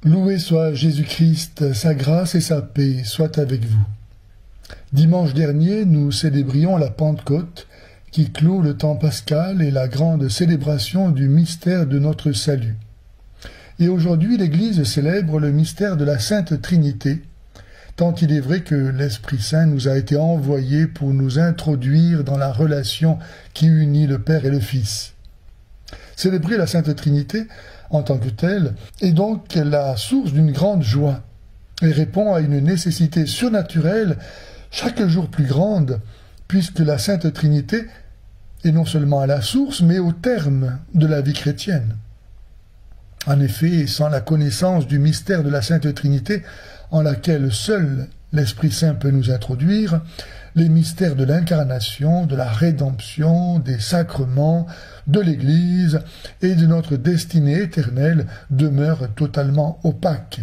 Loué soit Jésus-Christ, sa grâce et sa paix soient avec vous. Dimanche dernier, nous célébrions la Pentecôte qui clôt le temps pascal et la grande célébration du mystère de notre salut. Et aujourd'hui, l'Église célèbre le mystère de la Sainte Trinité, tant il est vrai que l'Esprit Saint nous a été envoyé pour nous introduire dans la relation qui unit le Père et le Fils. Célébrer la Sainte Trinité, en tant que telle, est donc la source d'une grande joie et répond à une nécessité surnaturelle chaque jour plus grande, puisque la Sainte Trinité est non seulement à la source, mais au terme de la vie chrétienne. En effet, sans la connaissance du mystère de la Sainte Trinité, en laquelle seul l'Esprit Saint peut nous introduire, les mystères de l'incarnation, de la rédemption, des sacrements, de l'Église et de notre destinée éternelle demeurent totalement opaques.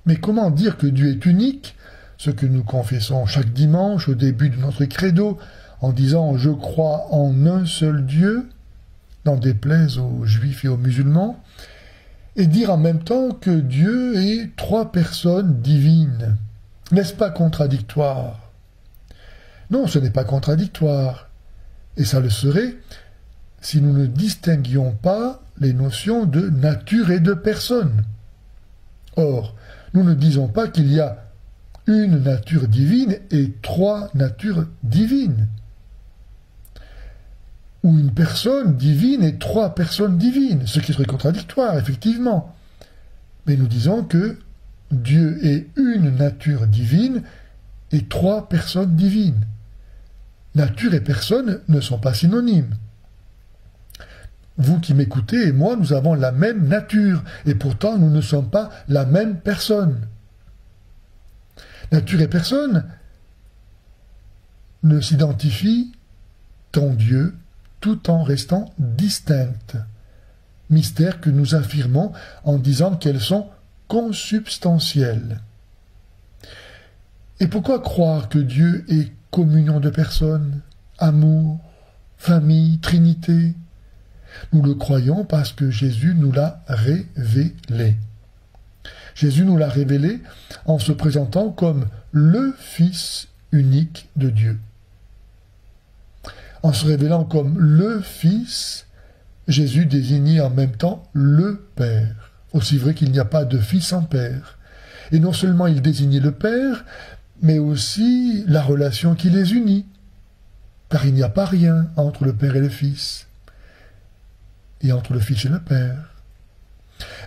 Mais comment dire que Dieu est unique, ce que nous confessons chaque dimanche au début de notre credo, en disant « Je crois en un seul Dieu », n'en déplaise aux Juifs et aux musulmans, et dire en même temps que Dieu est trois personnes divines. N'est-ce pas contradictoire? Non, ce n'est pas contradictoire, et ça le serait si nous ne distinguions pas les notions de nature et de personne. Or, nous ne disons pas qu'il y a une nature divine et trois natures divines, ou une personne divine et trois personnes divines, ce qui serait contradictoire, effectivement. Mais nous disons que Dieu est une nature divine et trois personnes divines. Nature et personne ne sont pas synonymes. Vous qui m'écoutez et moi, nous avons la même nature, et pourtant nous ne sommes pas la même personne. Nature et personne ne s'identifient qu'en Dieu, tout en restant distinctes. Mystère que nous affirmons en disant qu'elles sont consubstantielles. Et pourquoi croire que Dieu est communion de personnes, amour, famille, trinité? Nous le croyons parce que Jésus nous l'a révélé. Jésus nous l'a révélé en se présentant comme le Fils unique de Dieu. En se révélant comme le Fils, Jésus désignait en même temps le Père. Aussi vrai qu'il n'y a pas de Fils sans Père. Et non seulement il désignait le Père, mais aussi la relation qui les unit. Car il n'y a pas rien entre le Père et le Fils, et entre le Fils et le Père.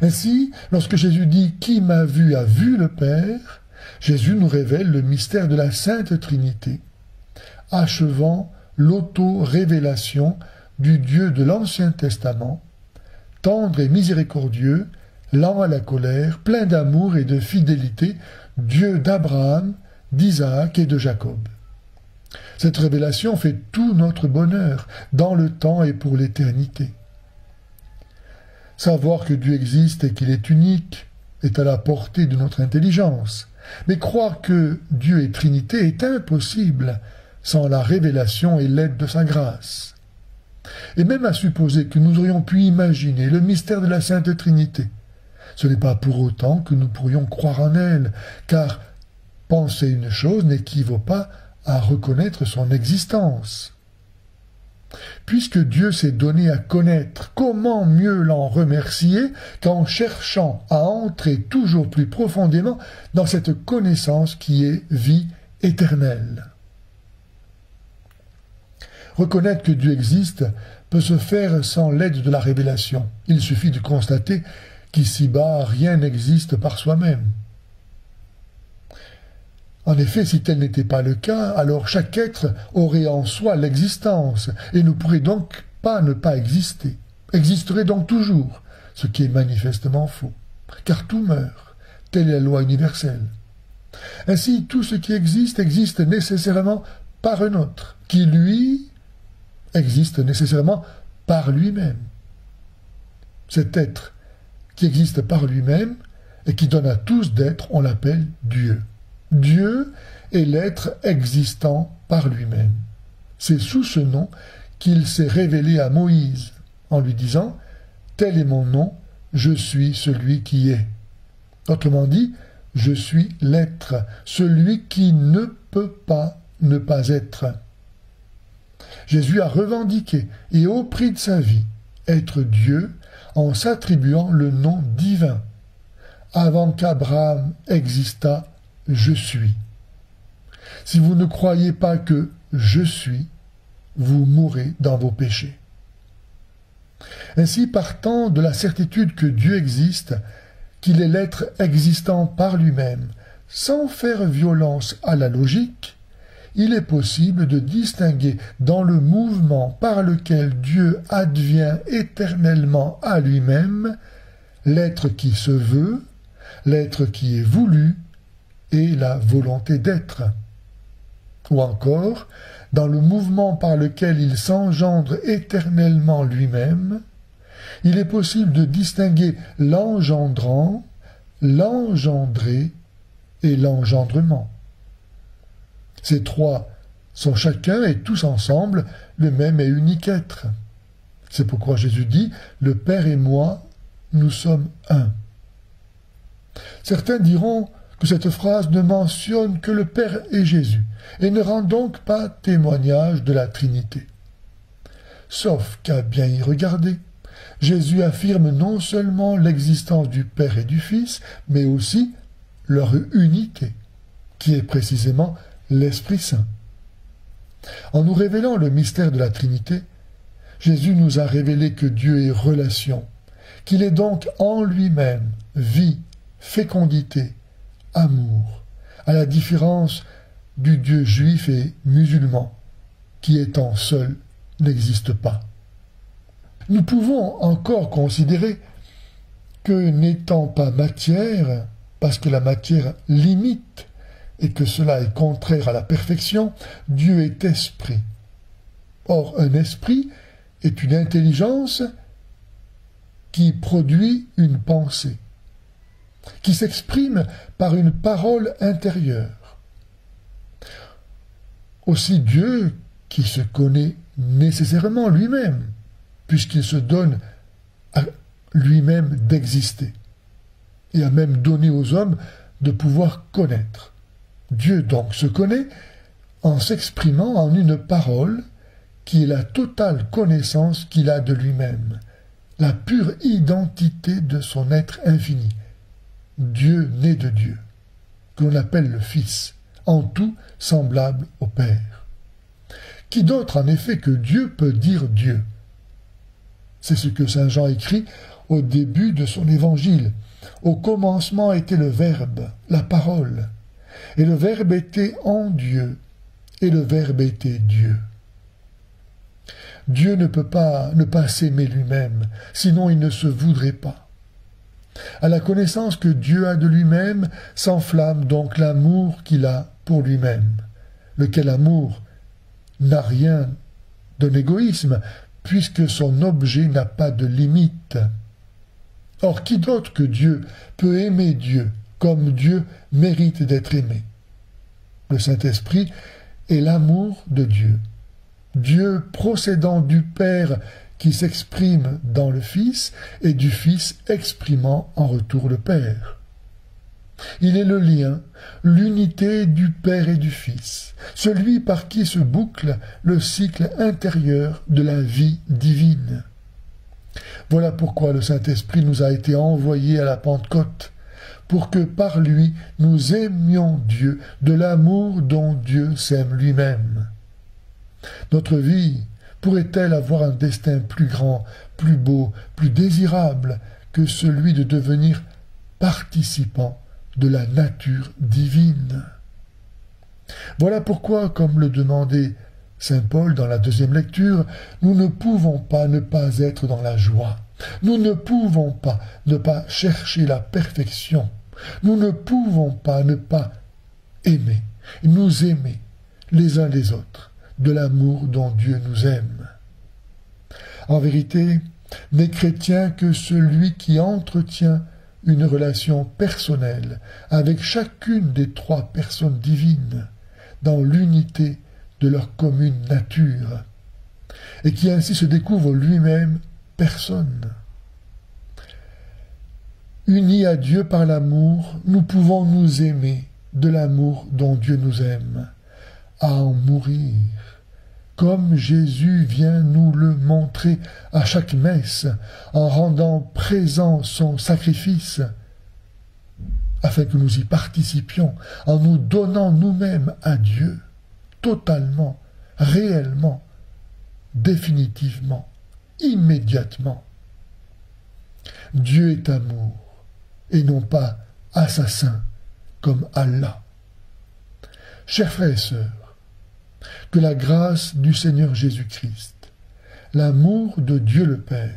Ainsi, lorsque Jésus dit « Qui m'a vu a vu le Père », Jésus nous révèle le mystère de la Sainte Trinité, achevant l'auto-révélation du Dieu de l'Ancien Testament, tendre et miséricordieux, lent à la colère, plein d'amour et de fidélité, Dieu d'Abraham, d'Isaac et de Jacob. Cette révélation fait tout notre bonheur, dans le temps et pour l'éternité. Savoir que Dieu existe et qu'il est unique est à la portée de notre intelligence, mais croire que Dieu est Trinité est impossible sans la révélation et l'aide de sa grâce. Et même à supposer que nous aurions pu imaginer le mystère de la Sainte Trinité, ce n'est pas pour autant que nous pourrions croire en elle, car penser une chose n'équivaut pas à reconnaître son existence. Puisque Dieu s'est donné à connaître, comment mieux l'en remercier qu'en cherchant à entrer toujours plus profondément dans cette connaissance qui est vie éternelle. Reconnaître que Dieu existe peut se faire sans l'aide de la révélation. Il suffit de constater qu'ici-bas, rien n'existe par soi-même. En effet, si tel n'était pas le cas, alors chaque être aurait en soi l'existence et ne pourrait donc pas ne pas exister, existerait donc toujours, ce qui est manifestement faux, car tout meurt, telle est la loi universelle. Ainsi, tout ce qui existe existe nécessairement par un autre, qui, lui, existe nécessairement par lui-même. Cet être qui existe par lui-même et qui donne à tous d'être, on l'appelle Dieu. Dieu est l'être existant par lui-même. C'est sous ce nom qu'il s'est révélé à Moïse, en lui disant « Tel est mon nom, je suis celui qui est ». Autrement dit, je suis l'être, celui qui ne peut pas ne pas être. Jésus a revendiqué, et au prix de sa vie, être Dieu en s'attribuant le nom divin. Avant qu'Abraham existât, je suis. Si vous ne croyez pas que je suis, vous mourrez dans vos péchés. Ainsi, partant de la certitude que Dieu existe, qu'il est l'être existant par lui-même, sans faire violence à la logique, il est possible de distinguer dans le mouvement par lequel Dieu advient éternellement à lui-même l'être qui se veut, l'être qui est voulu et la volonté d'être. Ou encore, dans le mouvement par lequel il s'engendre éternellement lui-même, il est possible de distinguer l'engendrant, l'engendré et l'engendrement. Ces trois sont chacun et tous ensemble le même et unique être. C'est pourquoi Jésus dit « Le Père et moi, nous sommes un ». Certains diront que cette phrase ne mentionne que le Père et Jésus, et ne rend donc pas témoignage de la Trinité. Sauf qu'à bien y regarder, Jésus affirme non seulement l'existence du Père et du Fils, mais aussi leur unité, qui est précisément l'Esprit Saint. En nous révélant le mystère de la Trinité, Jésus nous a révélé que Dieu est relation, qu'il est donc en lui-même vie, fécondité, amour, à la différence du Dieu juif et musulman, qui étant seul n'existe pas. Nous pouvons encore considérer que n'étant pas matière, parce que la matière limite et que cela est contraire à la perfection, Dieu est esprit. Or, un esprit est une intelligence qui produit une pensée, qui s'exprime par une parole intérieure. Aussi Dieu, qui se connaît nécessairement lui-même, puisqu'il se donne à lui-même d'exister, et a même donné aux hommes de pouvoir connaître. Dieu donc se connaît en s'exprimant en une parole qui est la totale connaissance qu'il a de lui-même, la pure identité de son être infini, Dieu né de Dieu, que l'on appelle le Fils, en tout semblable au Père. Qui d'autre en effet que Dieu peut dire Dieu? C'est ce que saint Jean écrit au début de son évangile. Au commencement était le Verbe, la parole, et le Verbe était en Dieu, et le Verbe était Dieu. Dieu ne peut pas ne pas s'aimer lui-même, sinon il ne se voudrait pas. À la connaissance que Dieu a de lui-même s'enflamme donc l'amour qu'il a pour lui-même, lequel amour n'a rien d'un égoïsme, puisque son objet n'a pas de limite. Or, qui d'autre que Dieu peut aimer Dieu comme Dieu mérite d'être aimé? Le Saint-Esprit est l'amour de Dieu. Dieu procédant du Père qui s'exprime dans le Fils et du Fils exprimant en retour le Père. Il est le lien, l'unité du Père et du Fils, celui par qui se boucle le cycle intérieur de la vie divine. Voilà pourquoi le Saint-Esprit nous a été envoyé à la Pentecôte, pour que par lui nous aimions Dieu de l'amour dont Dieu s'aime lui-même. Notre vie pourrait-elle avoir un destin plus grand, plus beau, plus désirable que celui de devenir participant de la nature divine? Voilà pourquoi, comme le demandait saint Paul dans la deuxième lecture, nous ne pouvons pas ne pas être dans la joie. Nous ne pouvons pas ne pas chercher la perfection. Nous ne pouvons pas ne pas aimer, nous aimer les uns les autres, de l'amour dont Dieu nous aime. En vérité, n'est chrétien que celui qui entretient une relation personnelle avec chacune des trois personnes divines, dans l'unité de leur commune nature, et qui ainsi se découvre lui-même personne. Unis à Dieu par l'amour, nous pouvons nous aimer de l'amour dont Dieu nous aime, à en mourir, comme Jésus vient nous le montrer à chaque messe, en rendant présent son sacrifice, afin que nous y participions, en nous donnant nous-mêmes à Dieu, totalement, réellement, définitivement, immédiatement. Dieu est amour, et non pas assassin, comme Allah. Chers frères et sœurs, que la grâce du Seigneur Jésus-Christ, l'amour de Dieu le Père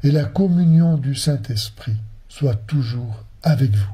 et la communion du Saint-Esprit soient toujours avec vous.